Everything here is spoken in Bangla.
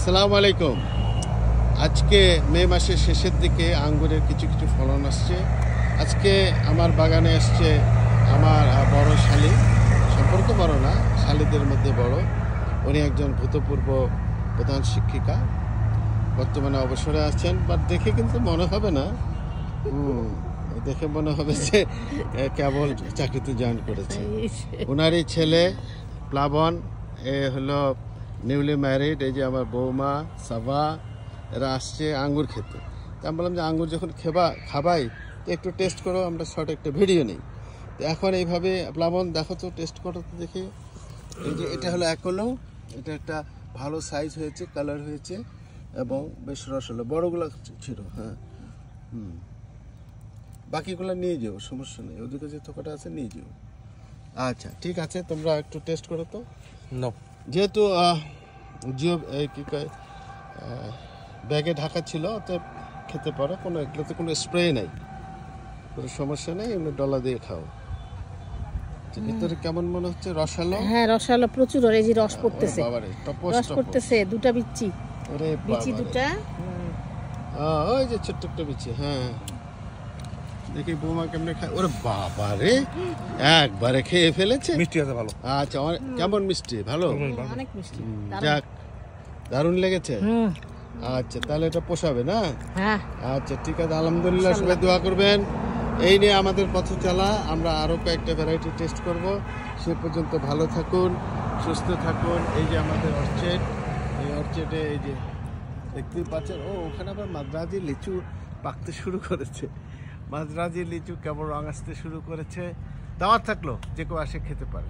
আসসালামু আলাইকুম। আজকে মে মাসের শেষের দিকে আঙ্গুরের কিছু কিছু ফলন আসছে। আজকে আমার বাগানে আসছে আমার বড় শালি, সম্পর্ক বড় না, শালিদের মধ্যে বড়। উনি একজন ভূতপূর্ব প্রধান শিক্ষিকা, বর্তমানে অবসরে আছেন। বাট দেখে কিন্তু মনে হবে না, দেখে মনে হবে যে কেবল চাকরিতে জয়েন করেছে। ওনারই ছেলে প্লাবন, এ হলো নিউলি ম্যারিড। এই যে আমার বৌমা সাবা, এরা আসছে আঙ্গুর খেতে। তা আমি বললাম যে আঙ্গুর যখন খাবাই তো একটু টেস্ট করো, আমরা শর্ট একটা ভিডিও নিই। তো এখন এইভাবে প্লাবন দেখো তো, টেস্ট করো তো দেখি। এই যে এটা হলো একলো, এটা একটা ভালো সাইজ হয়েছে, কালার হয়েছে এবং বেশ রস হলো, বড়গুলো ছিল। হ্যাঁ, বাকিগুলো নিয়ে যাও, সমস্যা নেই। ওদিকে যে থোকাটা আছে নিয়ে যাও। আচ্ছা ঠিক আছে, তোমরা একটু টেস্ট করো তো। যেহেতু জিও কি কয় ব্যাগে ঢাকা ছিল, অতএব খেতে পারো, কোনো এগুলোতে কোনো স্প্রে নেই, কোনো সমস্যা নেই, এমনি ডলা দিয়ে খাও। ভিতরে কেমন মনে হচ্ছে? রসালো? হ্যাঁ রসালো প্রচুর, এই যে রস পড়তেছে, বাবারে রস পড়তেছে, দুটা বিচি, ওরে বিচি দুটা, ওই যে ছোট্ট একটা বিচি। হ্যাঁ দেখি বৌমা কেমনে খায়। ওরে বাবারে, একবারে খেয়ে ফেলেছে। মিষ্টি আছে ভালো। আচ্ছা, কেমন মিষ্টি? ভালো, অনেক মিষ্টি, যাক দারুণ লেগেছে। আচ্ছা তাহলে এটা পোষাবে না? হ্যাঁ আচ্ছা ঠিক আছে, আলহামদুলিল্লাহ। সবাই দোয়া করবেন। এই নিয়ে আমাদের পথ চলা, আমরা আরও কয়েকটা ভ্যারাইটি টেস্ট করব। সে পর্যন্ত ভালো থাকুন, সুস্থ থাকুন। এই যে আমাদের অর্চেড, এই অর্চেডে এই যে দেখতেই পাচ্ছেন, ওখানে আবার মাদ্রাজি লিচু পাকতে শুরু করেছে। মাদ্রাজি লিচু কেবল রং আসতে শুরু করেছে। দাওয়াত থাকলো, যে কেউ আসে খেতে পারে।